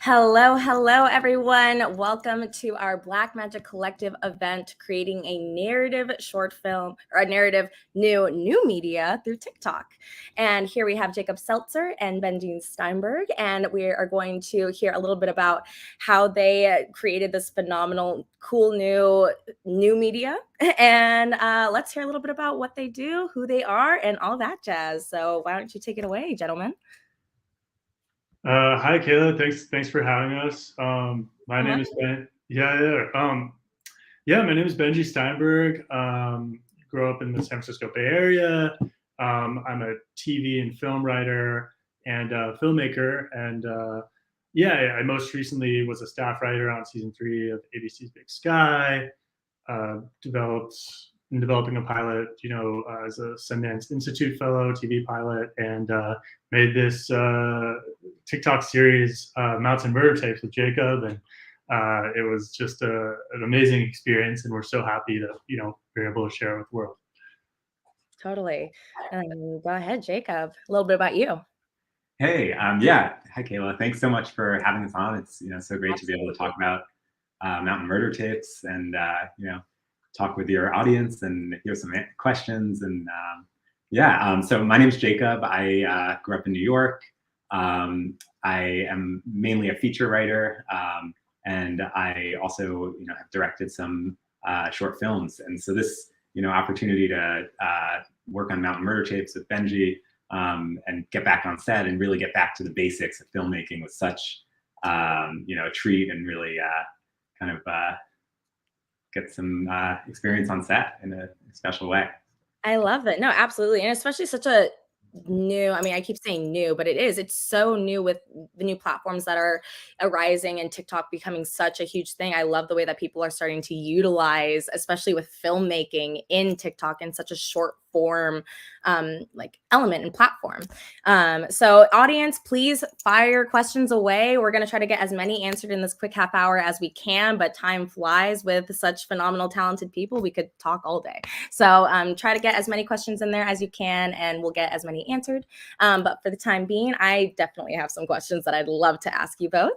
Hello, hello, everyone. Welcome to our Black Magic Collective event, creating a narrative short film or a narrative new media through TikTok. And here we have Jacob Seltzer and Benjy Steinberg, and we are going to hear a little bit about how they created this phenomenal, cool new media. And let's hear a little bit about what they do, who they are, and all that jazz. So why don't you take it away, gentlemen? Hi, Kayla. Thanks for having us. My name is Ben. My name is Benjy Steinberg. Grew up in the San Francisco Bay Area. I'm a TV and film writer and filmmaker. And I most recently was a staff writer on season 3 of ABC's Big Sky. Developing a pilot, as a Sundance Institute Fellow TV pilot, and made this TikTok series, Mountain Murder Tapes with Jacob, and it was just an amazing experience, and we're so happy that we're able to share it with the world. Totally. Go ahead, Jacob. A little bit about you. Hey, hi Kayla. Thanks so much for having us on. It's so great to be able to talk about Mountain Murder Tapes and talk with your audience and hear some questions. And so my name's Jacob. I grew up in New York. I am mainly a feature writer, and I also have directed some short films. And so this opportunity to work on Mountain Murder Tapes with Benjy and get back on set and really get back to the basics of filmmaking was such a treat, and really get some experience on set in a special way. I love it. No, absolutely. And especially such a new, I keep saying new, but it's so new with the new platforms that are arising and TikTok becoming such a huge thing. I love the way that people are starting to utilize, especially with filmmaking in TikTok in such a short form element and platform. So audience, please fire questions away. We're going to try to get as many answered in this quick half hour as we can, but time flies with such phenomenal, talented people. We could talk all day. So try to get as many questions in there as you can, and we'll get as many answered. But for the time being, I definitely have some questions that I'd love to ask you both.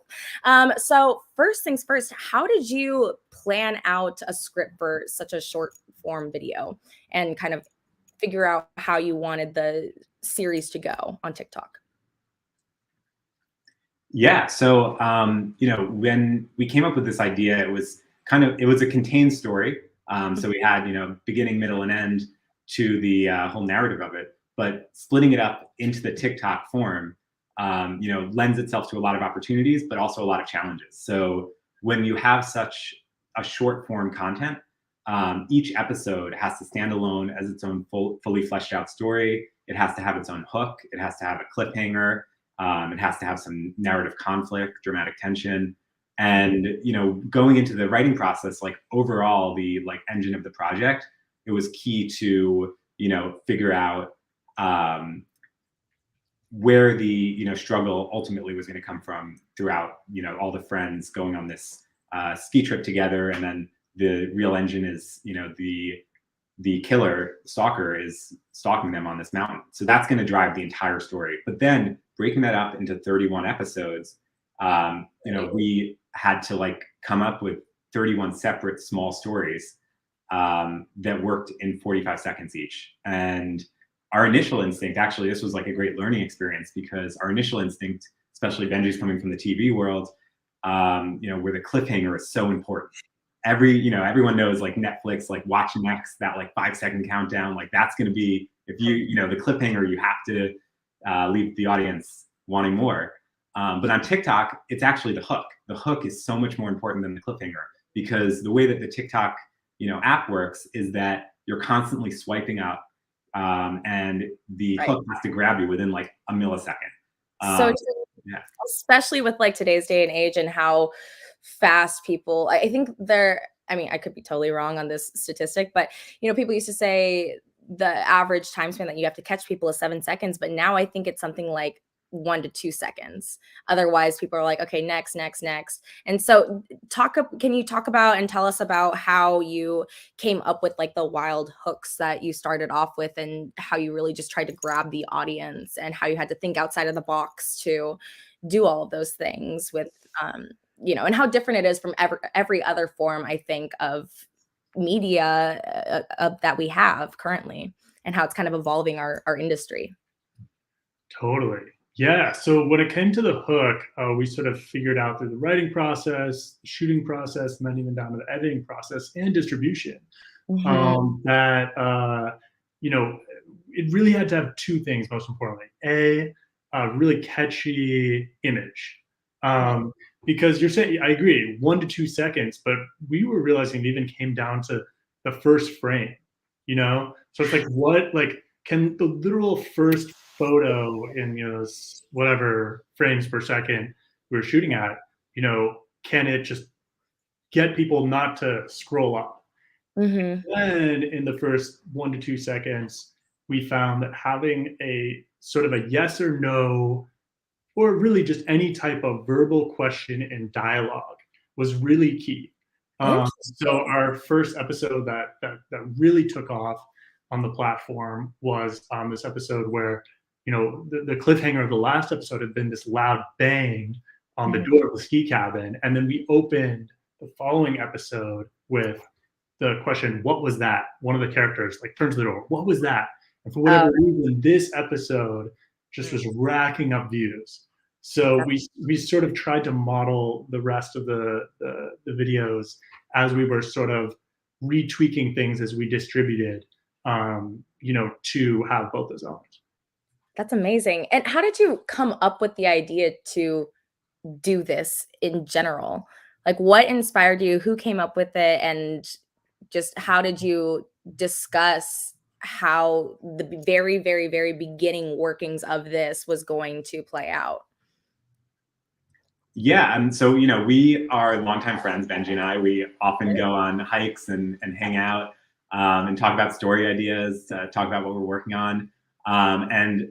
So first things first, how did you plan out a script for such a short form video and kind of figure out how you wanted the series to go on TikTok? Yeah, so when we came up with this idea, it was a contained story. So we had beginning, middle, and end to the whole narrative of it, but splitting it up into the TikTok form lends itself to a lot of opportunities, but also a lot of challenges. So when you have such a short form content, each episode has to stand alone as its own fully fleshed out story. It has to have its own hook. It has to have a cliffhanger. It has to have some narrative conflict, dramatic tension. And going into the writing process, overall the engine of the project, it was key to figure out where the struggle ultimately was going to come from throughout all the friends going on this ski trip together, and then the real engine is, the killer stalker is stalking them on this mountain. So that's going to drive the entire story. But then breaking that up into 31 episodes, we had to come up with 31 separate small stories that worked in 45 seconds each. And our initial instinct, actually, this was a great learning experience, because our initial instinct, especially Benjy's coming from the TV world, where the cliffhanger is so important. Everyone knows Netflix, watch next, that 5-second countdown, that's going to be, if the cliffhanger, you have to leave the audience wanting more. But on TikTok, it's actually the hook. The hook is so much more important than the cliffhanger, because the way that the TikTok app works is that you're constantly swiping up, and the hook has to grab you within a millisecond. So yeah. Especially with today's day and age and how fast people, I think I could be totally wrong on this statistic, but people used to say the average time span that you have to catch people is 7 seconds, but now I think it's something like 1 to 2 seconds. Otherwise, people are like, okay, next, next, next. And so can you talk about and tell us about how you came up with like the wild hooks that you started off with, and how you really just tried to grab the audience, and how you had to think outside of the box to do all of those things with, and how different it is from every other form, I think, of media that we have currently, and how it's kind of evolving our industry. Totally. Yeah. So when it came to the hook, we sort of figured out through the writing process, the shooting process, and then even down to the editing process and distribution, that it really had to have two things. Most importantly, a really catchy image, because you're saying, I agree, 1 to 2 seconds, but we were realizing it even came down to the first frame. So it's like, what, like, can the literal first photo in whatever frames per second we're shooting at, can it just get people not to scroll up? Then in the first 1 to 2 seconds, we found that having a sort of a yes or no, or really just any type of verbal question and dialogue, was really key. So our first episode that really took off on the platform was this episode where, the cliffhanger of the last episode had been this loud bang on the door of the ski cabin. And then we opened the following episode with the question, what was that? One of the characters turns to the door, what was that? And for whatever reason, this episode just was racking up views. So we sort of tried to model the rest of the videos as we were sort of retweaking things as we distributed, to have both those elements. That's amazing. And how did you come up with the idea to do this in general? Like, what inspired you? Who came up with it? And just how did you discuss how the very, very, very beginning workings of this was going to play out? Yeah, and so we are longtime friends, Benjy and I. We often go on hikes and hang out, and talk about story ideas, talk about what we're working on. And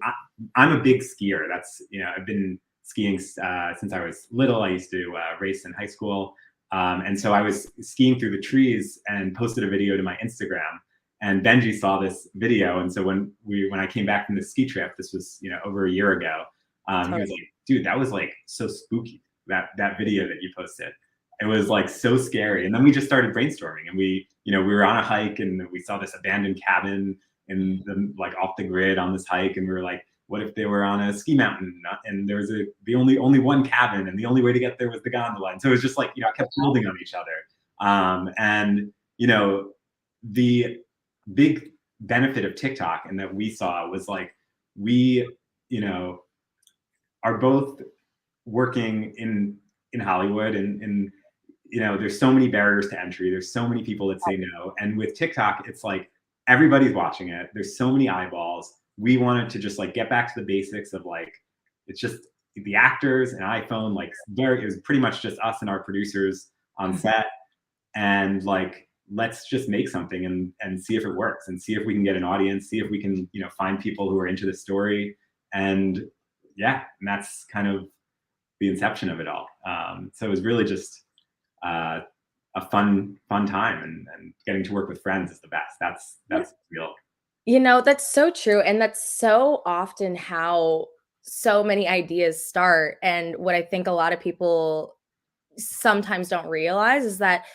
I'm a big skier. That's I've been skiing since I was little. I used to race in high school, and so I was skiing through the trees and posted a video to my Instagram. And Benjy saw this video, and so when I came back from the ski trip, this was over a year ago, he was like, "Dude, that was so spooky. That video that you posted, it was so scary." And then we just started brainstorming, and we were on a hike, and we saw this abandoned cabin in the off the grid on this hike, and we were like, what if they were on a ski mountain and there was the only one cabin, and the only way to get there was the gondola? And so it was just kept building on each other. And the big benefit of TikTok, and that we saw, was we are both working in Hollywood, and there's so many barriers to entry. There's so many people that say no. And with TikTok, it's everybody's watching it. There's so many eyeballs. We wanted to just get back to the basics of it's just the actors, an iPhone, it was pretty much just us and our producers on set. And let's just make something and see if it works, and see if we can get an audience, see if we can, find people who are into the story. And that's kind of the inception of it all. So it was really just a fun time, and getting to work with friends is the best. That's real. That's so true. And that's so often how so many ideas start. And what I think a lot of people sometimes don't realize is that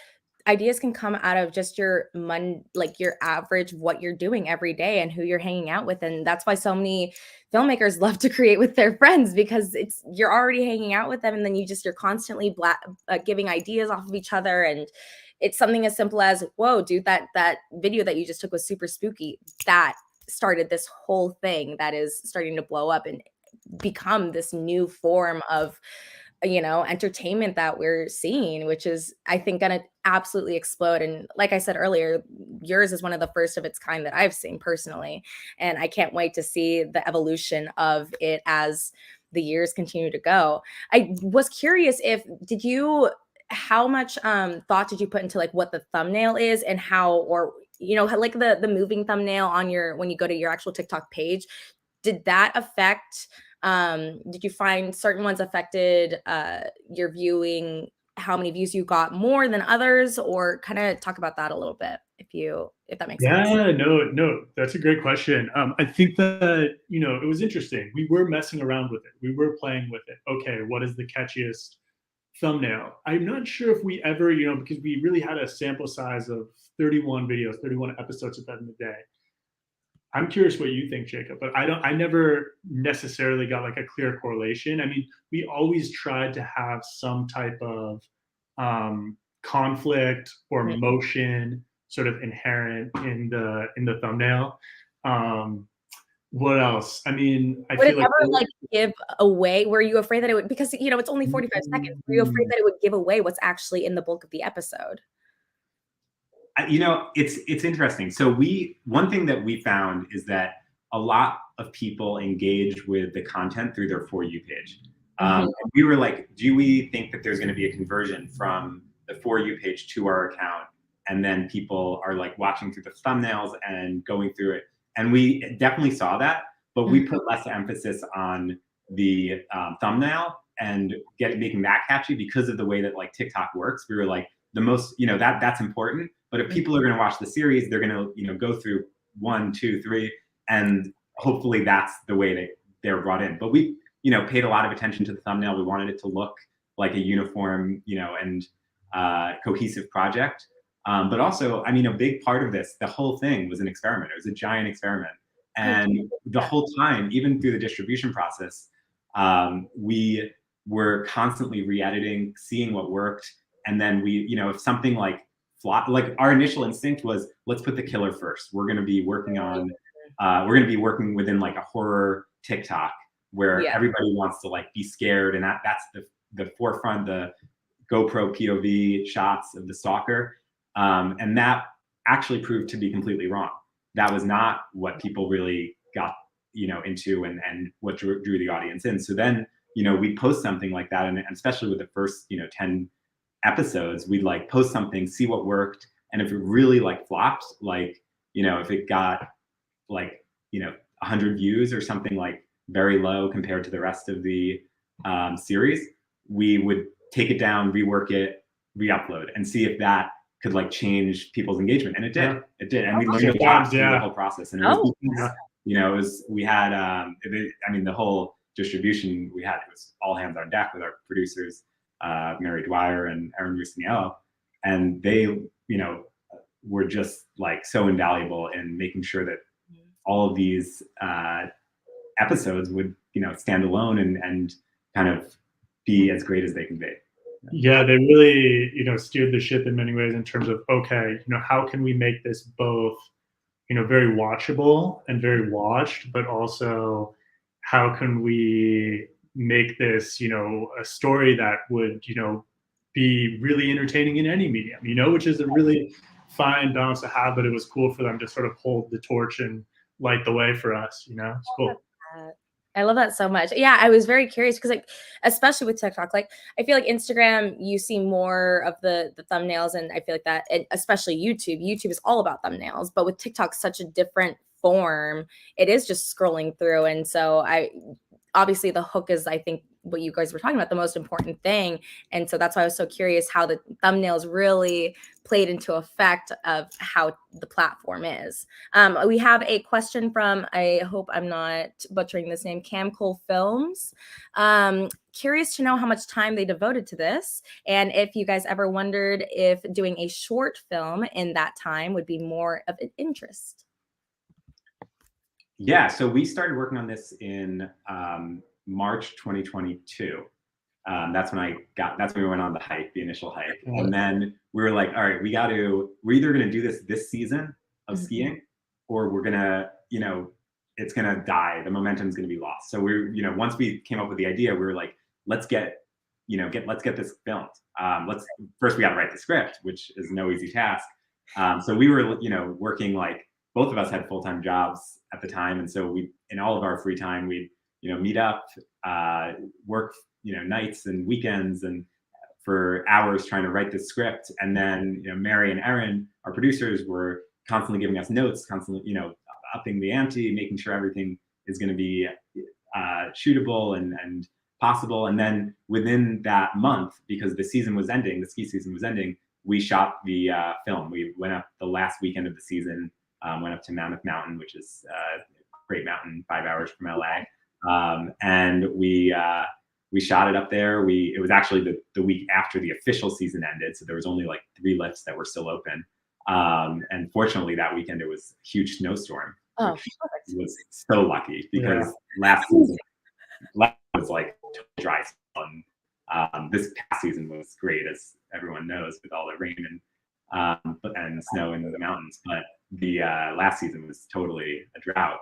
ideas can come out of just your average, what you're doing every day and who you're hanging out with. And that's why so many filmmakers love to create with their friends, because you're already hanging out with them, and then you're constantly giving ideas off of each other. And it's something as simple as, whoa, dude, that video that you just took was super spooky. That started this whole thing that is starting to blow up and become this new form of entertainment that we're seeing, which is, I think, going to absolutely explode. And like I said earlier, yours is one of the first of its kind that I've seen personally. And I can't wait to see the evolution of it as the years continue to go. I was curious, how much thought did you put into what the thumbnail is, and how, or, the moving thumbnail on when you go to your actual TikTok page, did that affect Did you find certain ones affected your viewing, how many views you got more than others, or kind of talk about that a little bit if that makes sense? Yeah, no, that's a great question. I think that, it was interesting. We were messing around with it. We were playing with it. Okay, what is the catchiest thumbnail? I'm not sure if we ever, because we really had a sample size of 31 videos, 31 episodes at the end of the day. I'm curious what you think, Jacob, but I never necessarily got like a clear correlation. I mean, we always tried to have some type of conflict or Mhm. motion sort of inherent in the thumbnail. What else? I mean, I Would it feel like ever, like, give away? Were you afraid that it would, because, it's only 45 seconds. Were you afraid that it would give away what's actually in the bulk of the episode? It's interesting. So one thing that we found is that a lot of people engage with the content through their For You page. Mhm. We were like, do we think that there's going to be a conversion from the For You page to our account? And then people are like watching through the thumbnails and going through it. And we definitely saw that, but we put less emphasis on the thumbnail and making that catchy because of the way that like TikTok works. We were like, the most, that's important. But if people are going to watch the series, they're going to, go through 1, 2, 3, and hopefully that's the way that they're brought in. But we, paid a lot of attention to the thumbnail. We wanted it to look like a uniform, and cohesive project. But also, I mean, a big part of this, the whole thing was an experiment. It was a giant experiment. And the whole time, even through the distribution process, we were constantly re-editing, seeing what worked. And then we, if something like our initial instinct was, let's put the killer first. We're going to be working within like a horror TikTok where everybody wants to like be scared. And that's the forefront, the GoPro POV shots of the stalker. And that actually proved to be completely wrong. That was not what people really got, into and what drew the audience in. So then, we post something like that. And especially with the first, 10 episodes, we'd like post something, see what worked. And if it really like flopped, like, if it got like, 100 views or something like very low compared to the rest of the series, we would take it down, rework it, re-upload and see if that could like change people's engagement. And it did. Yeah. It did. And we learned a lot through the whole process. And it was, we had, the whole distribution we had, it was all hands on deck with our producers, Mary Dwyer and Aaron Rusiniello. And they, were just like so invaluable in making sure that all of these episodes would, stand alone and kind of be as great as they can be. Yeah, they really, steered the ship in many ways in terms of, okay, how can we make this both, very watchable and very watched, but also how can we make this, a story that would, be really entertaining in any medium, which is a really fine balance to have, but it was cool for them to sort of hold the torch and light the way for us, it's cool. I love that so much. Yeah, I was very curious because, like, especially with TikTok, like, I feel like Instagram, you see more of the thumbnails, and I feel like that, and especially YouTube. YouTube is all about thumbnails, but with TikTok, such a different form, it is just scrolling through, and so obviously the hook is, I think, what you guys were talking about, the most important thing. And so that's why I was so curious how the thumbnails really played into effect of how the platform is. We have a question from, I hope I'm not butchering this name, Camcol Films. Curious to know how much time they devoted to this, and if you guys ever wondered if doing a short film in that time would be more of an interest. Yeah, so we started working on this in March 2022. That's when we went on the initial hike. And then we were like, all right, we're either gonna do this season of skiing, or we're gonna, it's gonna die. The momentum's gonna be lost. So once we came up with the idea, we were like, let's get this filmed. First we gotta write the script, which is no easy task. So we were, working, like, both of us had full-time jobs at the time. And so in all of our free time, we'd, meet up, work, nights and weekends and for hours trying to write the script. And then, Mary and Erin, our producers, were constantly giving us notes, constantly, upping the ante, making sure everything is going to be shootable and possible. And then within that month, because the season was ending, the ski season was ending, we shot the film. We went up the last weekend of the season, went up to Mammoth Mountain, which is a great mountain, 5 hours from LA. And we shot it up there. It was actually the week after the official season ended. So there was only like 3 lifts that were still open. And fortunately that weekend, it was a huge snowstorm. Oh, which was so lucky because last season was like dry. This past season was great, as everyone knows, with all the rain and snow in the mountains. But the last season was totally a drought.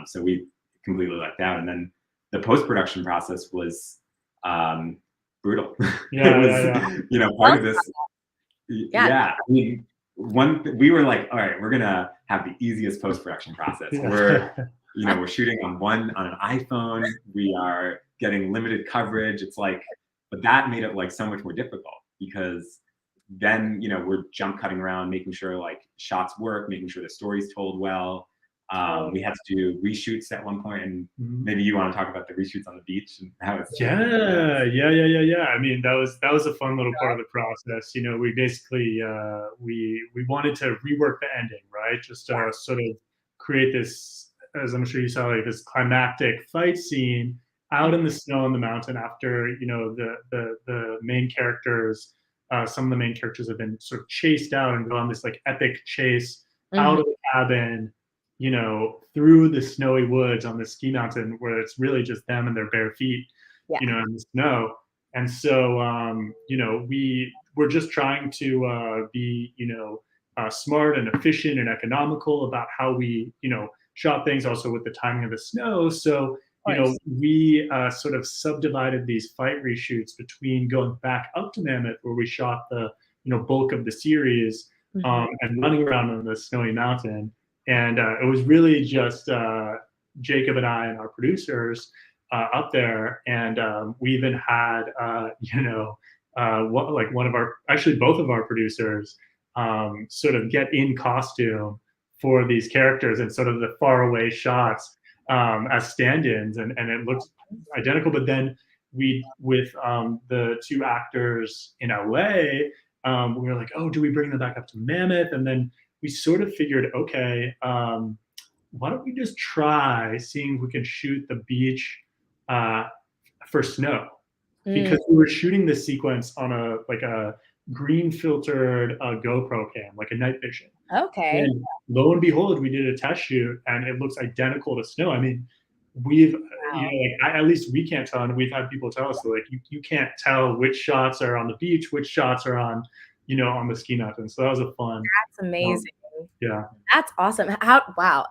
So we completely lucked out. And then the post-production process was brutal. You know, part of this. I mean, we were like, all right, we're gonna have the easiest post-production process. We're shooting on an iPhone. We are getting limited coverage. It's like, but that made it like so much more difficult because then, we're jump cutting around, making sure like shots work, making sure the story's told well. We had to do reshoots at one point, and maybe you want to talk about the reshoots on the beach and how it's. Yeah. I mean, that was a fun little part of the process. We basically we wanted to rework the ending, right? Just to sort of create this, as I'm sure you saw, like this climactic fight scene out in the snow on the mountain after the main characters. Some of the main characters have been sort of chased out and go on this like epic chase out of the cabin. Through the snowy woods on the ski mountain where it's really just them and their bare feet, in the snow. And so, we were just trying to be, smart and efficient and economical about how we, shot things also with the timing of the snow. So, we sort of subdivided these fight reshoots between going back up to Mammoth where we shot the, bulk of the series and running around on the snowy mountain. And it was really just Jacob and I and our producers up there. And we even had, both of our producers sort of get in costume for these characters and sort of the faraway shots as stand-ins. And it looked identical. But then with the 2 actors in LA, we were like, oh, do we bring them back up to Mammoth? And then we sort of figured, okay, why don't we just try seeing if we can shoot the beach for snow? Because we were shooting this sequence on a green filtered GoPro cam, like a night vision. Okay. And lo and behold, we did a test shoot and it looks identical to snow. I mean, we've, at least we can't tell, and we've had people tell us that like you can't tell which shots are on the beach, which shots are on the ski mountain. So that was a fun. That's amazing. That's awesome. Wow.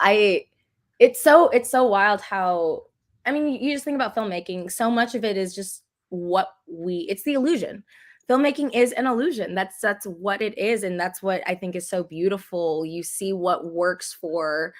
It's so wild how, I mean, you just think about filmmaking. So much of it is just it's the illusion. Filmmaking is an illusion. That's what it is. And that's what I think is so beautiful. You see what works for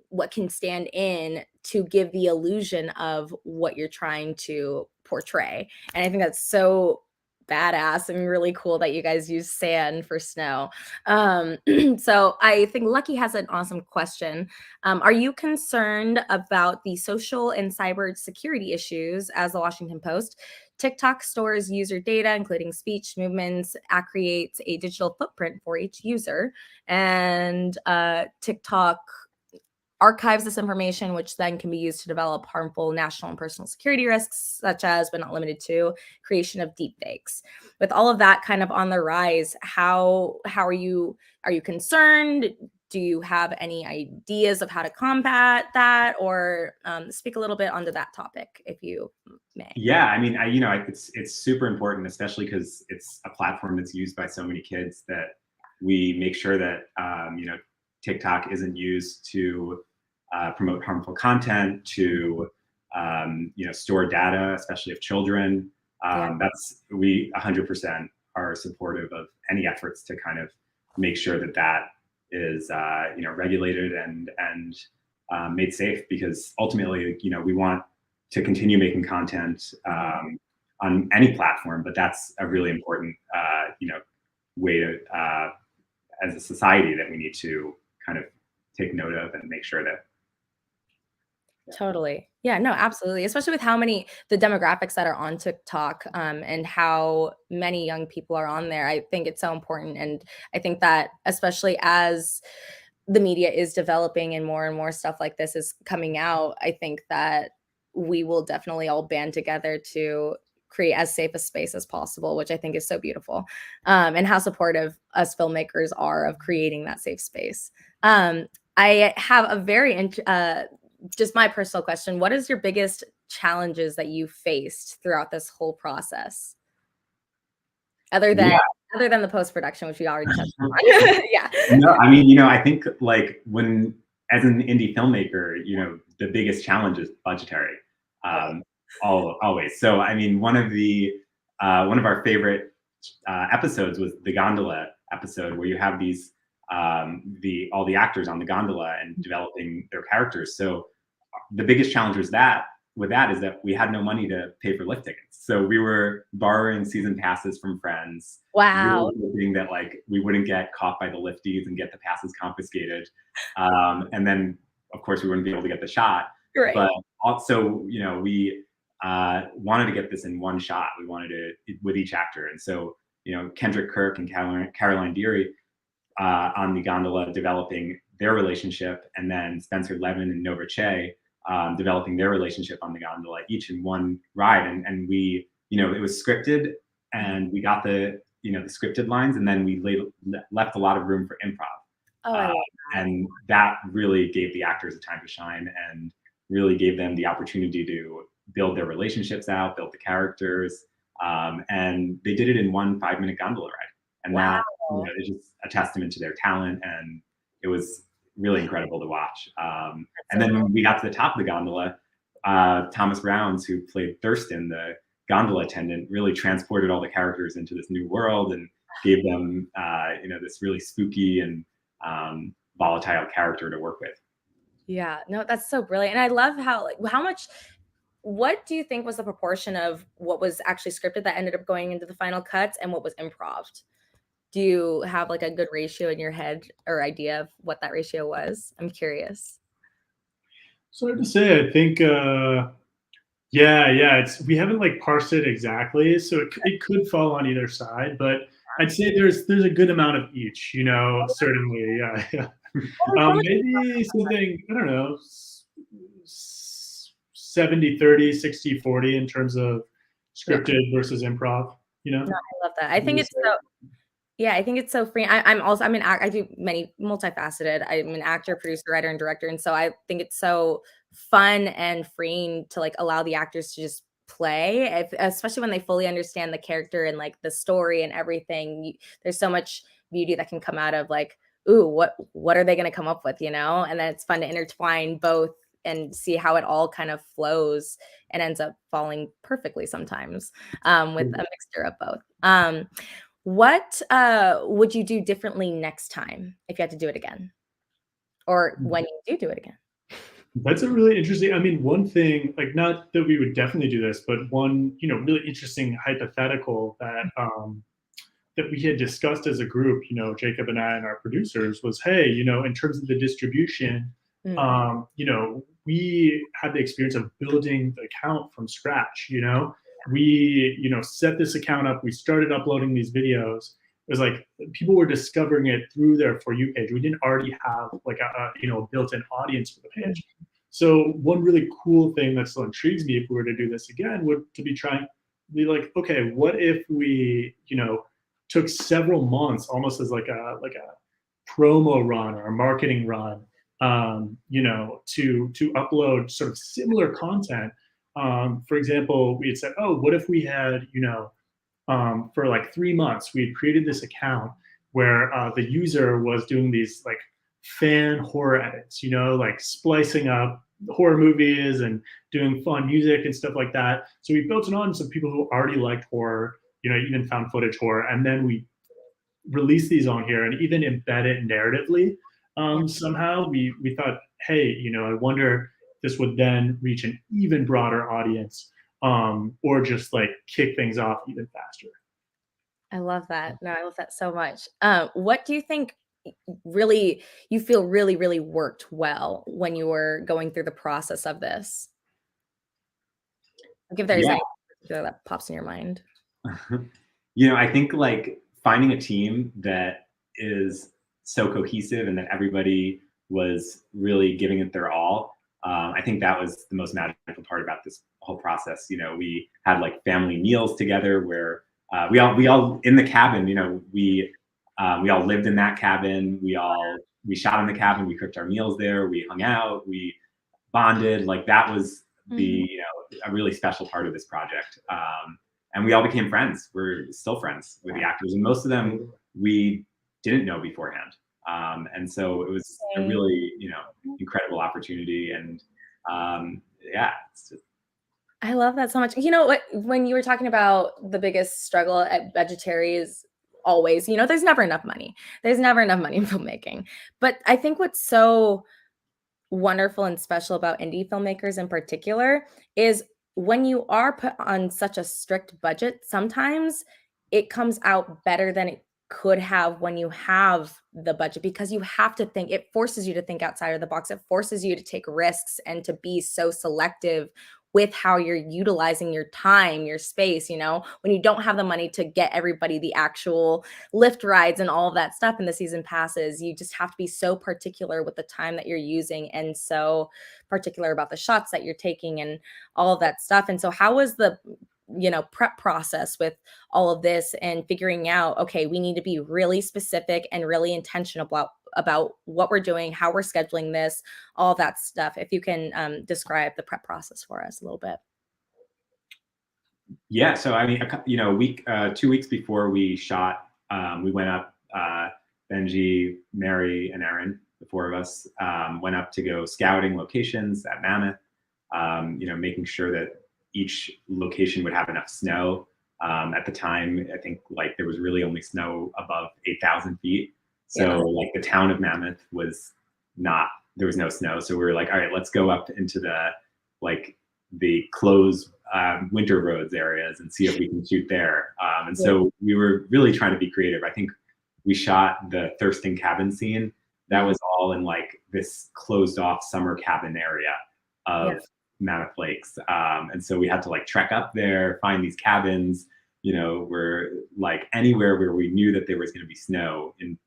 what can stand in to give the illusion of what you're trying to portray. And I think that's so badass and really cool that you guys use sand for snow. So I think Lucky has an awesome question. Are you concerned about the social and cyber security issues as the Washington Post? TikTok stores user data, including speech, movements, creates a digital footprint for each user. And TikTok archives this information, which then can be used to develop harmful national and personal security risks, such as, but not limited to, creation of deepfakes. With all of that kind of on the rise, how are you concerned? Do you have any ideas of how to combat that, or speak a little bit onto that topic, if you may? Yeah, I mean, it's super important, especially because it's a platform that's used by so many kids, that we make sure that TikTok isn't used to promote harmful content, to store data, especially of children. We 100% are supportive of any efforts to kind of make sure that is regulated and made safe, because ultimately we want to continue making content on any platform, but that's a really important way to as a society that we need to kind of take note of and make sure that Totally. Yeah, no, absolutely. Especially with the demographics that are on TikTok, and how many young people are on there. I think it's so important. And I think that especially as the media is developing and more stuff like this is coming out, I think that we will definitely all band together to create as safe a space as possible, which I think is so beautiful. And how supportive us filmmakers are of creating that safe space. I have a just my personal question. What is your biggest challenges that you faced throughout this whole process? Other than Yeah. other than the post-production, which we already touched on. Yeah. No, I mean, I think like as an indie filmmaker, the biggest challenge is budgetary, always. So, I mean, one of our favorite episodes was the gondola episode, where you have these all the actors on the gondola and developing their characters. So the biggest challenge was with that is that we had no money to pay for lift tickets. So we were borrowing season passes from friends. Wow. Really hoping that like we wouldn't get caught by the lifties and get the passes confiscated. And then of course we wouldn't be able to get the shot. Right. But also, we wanted to get this in one shot. We wanted it with each actor. And so, Kendrick Kirk and Caroline Deary on the gondola developing their relationship, and then Spencer Levin and Nova Che developing their relationship on the gondola, each in one ride. And we, it was scripted, and we got the scripted lines, and then we left a lot of room for improv. Oh, I love that. And that really gave the actors a time to shine, and really gave them the opportunity to build their relationships out, build the characters. And they did it in one 5-minute gondola ride. And that is just a testament to their talent. And it was really incredible to watch. And then when we got to the top of the gondola, Thomas Rounds, who played Thurston, the gondola attendant, really transported all the characters into this new world and gave them, this really spooky and volatile character to work with. Yeah, no, that's so brilliant. And I love what do you think was the proportion of what was actually scripted that ended up going into the final cuts and what was improv? Do you have like a good ratio in your head or idea of what that ratio was? I'm curious. So hard to say. I think, we haven't like parsed it exactly, so it could fall on either side, but I'd say there's a good amount of each, certainly. Yeah. Maybe something, I don't know, 70-30, 60-40 in terms of scripted versus improv, No, I love that. I think it's so free. I do many multifaceted. I'm an actor, producer, writer, and director. And so I think it's so fun and freeing to like allow the actors to just play, especially when they fully understand the character and like the story and everything. There's so much beauty that can come out of like, ooh, what are they going to come up with, And then it's fun to intertwine both and see how it all kind of flows and ends up falling perfectly sometimes, with a mixture of both. What would you do differently next time if you had to do it again? Or when you do it again? That's a really interesting, one thing, like not that we would definitely do this, but one, really interesting hypothetical that that we had discussed as a group, Jacob and I and our producers was, hey, in terms of the distribution, we had the experience of building the account from scratch, we, set this account up, we started uploading these videos. It was like people were discovering it through their For You page. We didn't already have like a built-in audience for the page. So one really cool thing that still intrigues me if we were to do this again would to be like, okay, what if we, took several months almost as like a promo run or a marketing run, to upload sort of similar content. For example, we had said, oh, what if we had, for like 3 months, we had created this account where the user was doing these like fan horror edits, like splicing up horror movies and doing fun music and stuff like that. So we built an audience of people who already liked horror, even found footage horror. And then we released these on here and even embed it narratively. Somehow we thought, hey, I wonder if this would then reach an even broader audience, or just like kick things off even faster. I love that. No, I love that so much. What do you think really, you feel really, really worked well when you were going through the process of this? Like if there's Yeah. anything particular that pops in your mind. I think like finding a team that is so cohesive and that everybody was really giving it their all. I think that was the most magical part about this whole process. We had like family meals together where we all in the cabin. We all lived in that cabin. We shot in the cabin. We cooked our meals there. We hung out. We bonded. Like that was Mhm. a really special part of this project. And we all became friends. We're still friends with the actors, and most of them we didn't know beforehand. And so it was a Okay. really, incredible opportunity. And yeah, I love that so much. You know what? When you were talking about the biggest struggle at Vegetary is always, there's never enough money. There's never enough money in filmmaking. But I think what's so wonderful and special about indie filmmakers in particular is when you are put on such a strict budget, sometimes it comes out better than it could have when you have the budget, because you have to think, it forces you to think outside of the box. It forces you to take risks and to be so selective with how you're utilizing your time, your space, when you don't have the money to get everybody the actual lift rides and all of that stuff in the season passes. You just have to be so particular with the time that you're using and so particular about the shots that you're taking and all of that stuff. And so how was the prep process with all of this and figuring out, okay, we need to be really specific and really intentional about what we're doing, how we're scheduling this, all that stuff. If you can describe the prep process for us a little bit. yeah. So I mean, a week, 2 weeks before we shot, we went up. Benjy, Mary, and Aaron, the four of us, went up to go scouting locations at Mammoth. Making sure that each location would have enough snow. At the time, I think like there was really only snow above 8,000 feet. So Yeah. like the town of Mammoth was not, there was no snow. So we were like, all right, let's go up into the closed winter roads areas and see if we can shoot there. And so we were really trying to be creative. I think we shot the Thurston cabin scene. That was all in like this closed off summer cabin area Yeah. of Mammoth Lakes. And so we had to like trek up there, find these cabins, where like anywhere where we knew that there was going to be snow in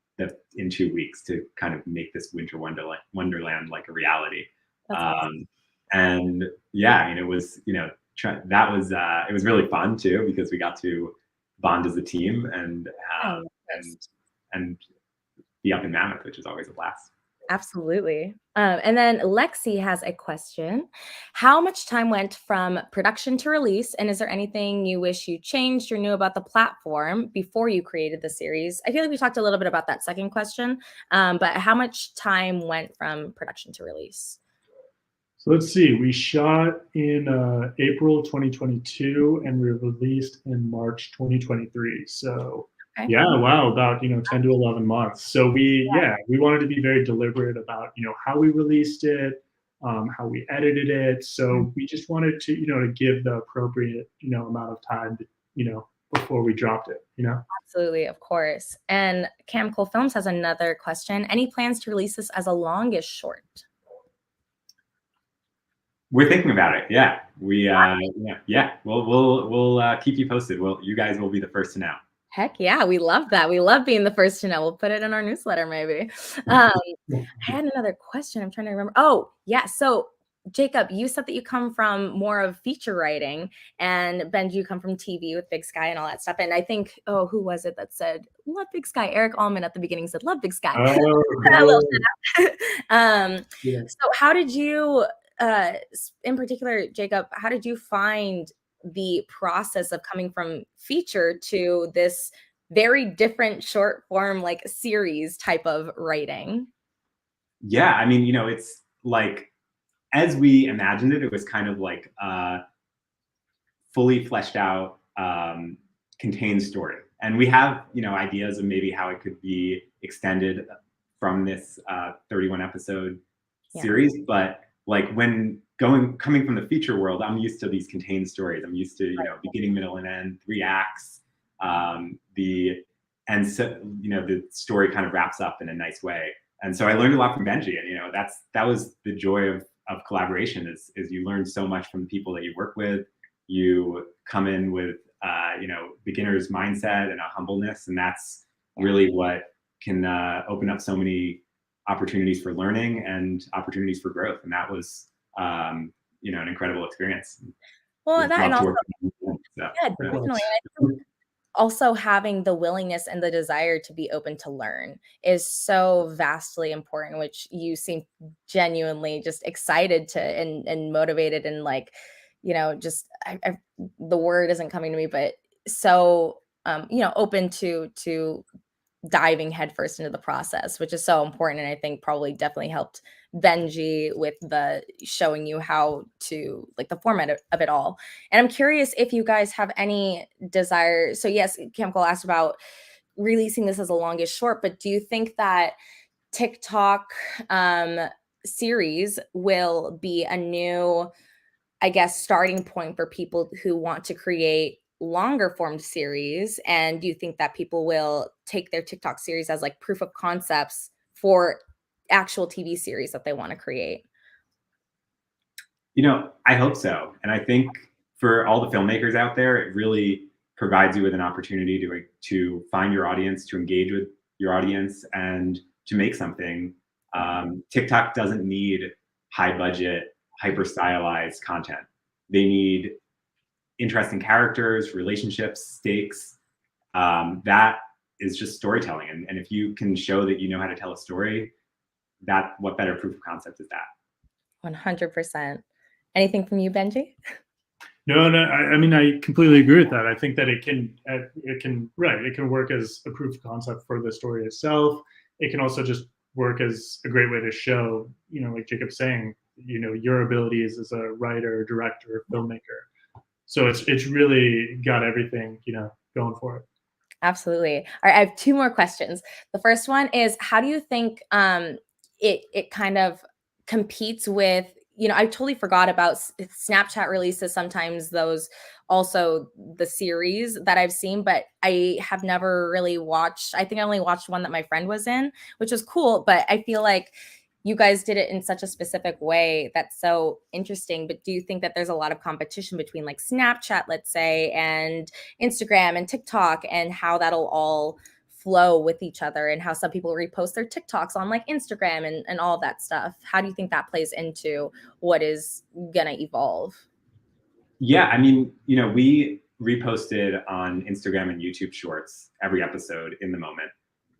2 weeks to kind of make this winter wonderland like a reality. That's awesome. And yeah, I mean, it was, it was really fun too, because we got to bond as a team and Oh, yes. and be up in Mammoth, which is always a blast. Absolutely. And then Lexi has a question. How much time went from production to release? And is there anything you wish you changed or knew about the platform before you created the series? I feel like we talked a little bit about that second question, but how much time went from production to release? So let's see. We shot in April 2022 and we released in March 2023. So Okay. yeah, wow, about 10 to 11 months. So we wanted to be very deliberate about how we released it, how we edited it. So we just wanted to to give the appropriate amount of time before we dropped it. Absolutely, of course. And Cam Cole Films has another question. Any plans to release this as a longish short? We're thinking about it. Yeah, We'll keep you posted. You guys will be the first to know. Heck yeah, we love that. We love being the first to know. We'll put it in our newsletter maybe. I had another question. I'm trying to remember. Oh, yeah. So Jacob, you said that you come from more of feature writing, and Ben, you come from TV with Big Sky and all that stuff. And I think, who was it that said love Big Sky? Eric Allman at the beginning said love Big Sky. Oh, A little shout out. yeah. So how did you, in particular, Jacob, how did you find the process of coming from feature to this very different short form, like series type of writing? Yeah, I mean, it's like as we imagined it, it was kind of like fully fleshed out, contained story. And we have, ideas of maybe how it could be extended from this 31 episode series. But like when coming from the feature world, I'm used to these contained stories. I'm used to, beginning, middle, and end, 3 acts. and so, the story kind of wraps up in a nice way. And so I learned a lot from Benjy, and that was the joy of collaboration is you learn so much from the people that you work with. You come in with beginner's mindset and a humbleness, and that's really what can open up so many opportunities for learning and opportunities for growth. And that was an incredible experience. Well, that and also, so, yeah, definitely. I think also having the willingness and the desire to be open to learn is so vastly important, which you seem genuinely just excited to and motivated and like, just the word isn't coming to me, but so open to diving headfirst into the process, which is so important. And I think probably definitely helped Benjy with the showing you how to like the format of it all. And I'm curious if you guys have any desire. So yes, Camcol asked about releasing this as a longest short, but do you think that TikTok series will be a new, I guess, starting point for people who want to create longer formed series? And do you think that people will take their TikTok series as like proof of concepts for actual TV series that they want to create? I hope so. And I think for all the filmmakers out there, it really provides you with an opportunity to find your audience, to engage with your audience, and to make something. TikTok doesn't need high budget, hyper stylized content. They need interesting characters, relationships, stakes. That is just storytelling. And if you can show that you know how to tell a story, what better proof of concept is that? 100%. Anything from you, Benjy? No. I mean, I completely agree with that. I think that it can work as a proof of concept for the story itself. It can also just work as a great way to show, like Jacob's saying, your abilities as a writer, director, filmmaker. So it's really got everything, going for it. Absolutely. All right, I have two more questions. The first one is, how do you think it kind of competes with, I totally forgot about Snapchat releases sometimes those also the series that I've seen, but I have never really watched. I think I only watched one that my friend was in, which was cool, but I feel like you guys did it in such a specific way that's so interesting. But do you think that there's a lot of competition between like Snapchat, let's say, and Instagram and TikTok, and how that'll all flow with each other, and how some people repost their TikToks on like Instagram and all of that stuff? How do you think that plays into what is gonna evolve? Yeah, I mean, we reposted on Instagram and YouTube Shorts every episode in the moment.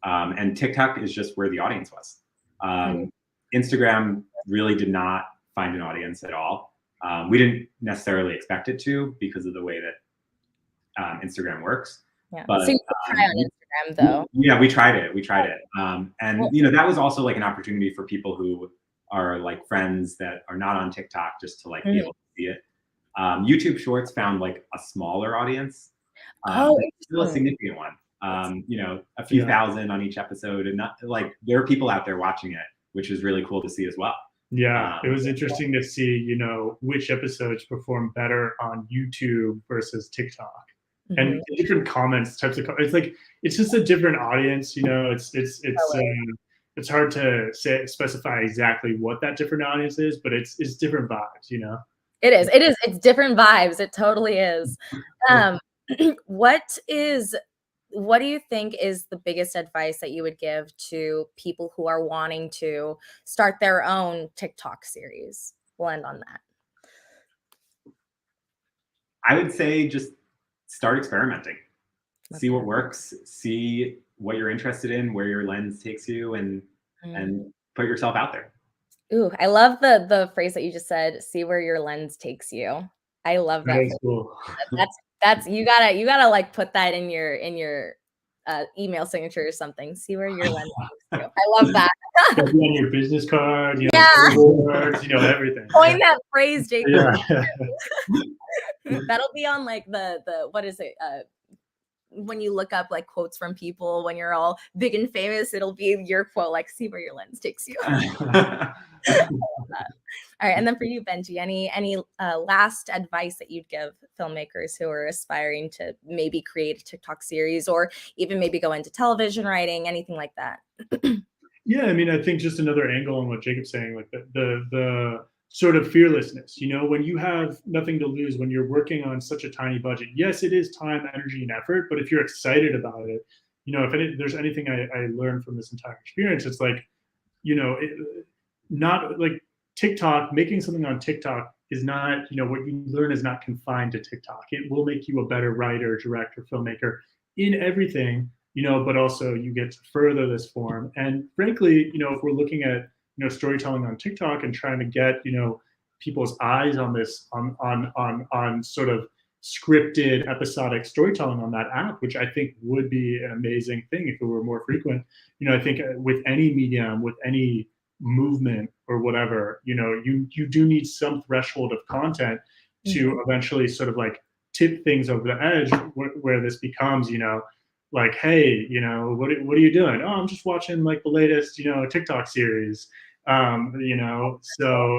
And TikTok is just where the audience was. Instagram really did not find an audience at all. We didn't necessarily expect it to because of the way that Instagram works. Yeah. But, so you could try on Instagram though. Yeah, we tried it. And that was also like an opportunity for people who are like friends that are not on TikTok, just to like be able to see it. YouTube Shorts found like a smaller audience. Still a significant one. A few thousand on each episode, and not like there are people out there watching it, which is really cool to see as well. Yeah, it was interesting to see, which episodes perform better on YouTube versus TikTok. And different comments, types of it's like it's just a different audience. It's hard to specify exactly what that different audience is, but it's different vibes. It is. It's different vibes. It totally is. What do you think is the biggest advice that you would give to people who are wanting to start their own TikTok series? We'll end on that. I would say just start experimenting. See what works, see what you're interested in, where your lens takes you, and put yourself out there. Ooh, I love the phrase that you just said, see where your lens takes you. I love that. That's cool. That's you gotta like put that in your email signature or something. See where your lens takes you. I love that. It'll be on your business card, words, everything. Coin that phrase, Jacob. Yeah. That'll be on like the what is it? When you look up like quotes from people when you're all big and famous, it'll be your quote, like, see where your lens takes you. I love that. All right, and then for you, Benjy, any last advice that you'd give filmmakers who are aspiring to maybe create a TikTok series or even maybe go into television writing, anything like that? Yeah, I mean, I think just another angle on what Jacob's saying, like the sort of fearlessness, when you have nothing to lose, when you're working on such a tiny budget, yes, it is time, energy, and effort, but if you're excited about it, if there's anything I learned from this entire experience, it's like, not like TikTok, making something on TikTok is not, what you learn is not confined to TikTok. It will make you a better writer, director, filmmaker in everything, but also you get to further this form. And frankly, if we're looking at, storytelling on TikTok and trying to get, people's eyes on this, on sort of scripted episodic storytelling on that app, which I think would be an amazing thing if it were more frequent. I think with any medium, with any movement or whatever, you do need some threshold of content to eventually sort of like tip things over the edge where this becomes, like, hey, what are you doing? Oh, I'm just watching like the latest, TikTok series. So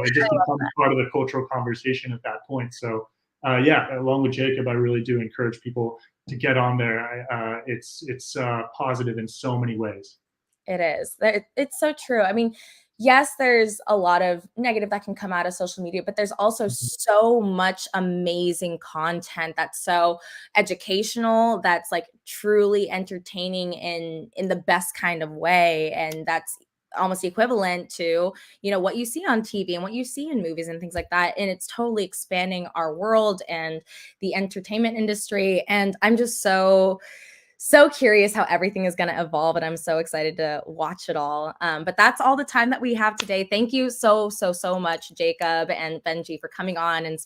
it just becomes part of the cultural conversation at that point. So yeah, along with Jacob, I really do encourage people to get on there. It's positive in so many ways. It is. It's so true. I mean, yes, there's a lot of negative that can come out of social media, but there's also so much amazing content that's so educational, that's like truly entertaining in the best kind of way. And that's almost equivalent to, what you see on TV and what you see in movies and things like that. And it's totally expanding our world and the entertainment industry. And I'm just so curious how everything is going to evolve, and I'm so excited to watch it all. But that's all the time that we have today. Thank you so much, Jacob and Benjy, for coming on and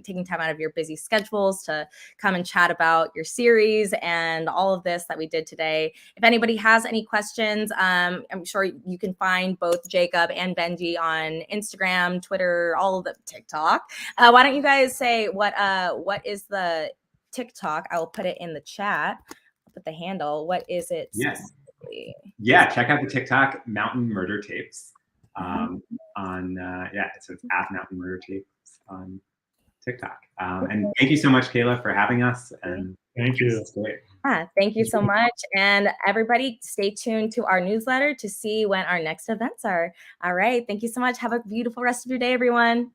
taking time out of your busy schedules to come and chat about your series and all of this that we did today. If anybody has any questions, I'm sure you can find both Jacob and Benjy on Instagram, Twitter, all of the TikTok. Why don't you guys say what is the TikTok? I will put it in the chat. The handle, what is it? Yes. Yeah, check out the TikTok Mountain Murder Tapes on so it's at Mountain Murder Tapes on TikTok. And thank you so much, Kayla, for having us. And thank you. It's great. Thank you so much. And everybody, stay tuned to our newsletter to see when our next events are. All right. Thank you so much. Have a beautiful rest of your day, everyone.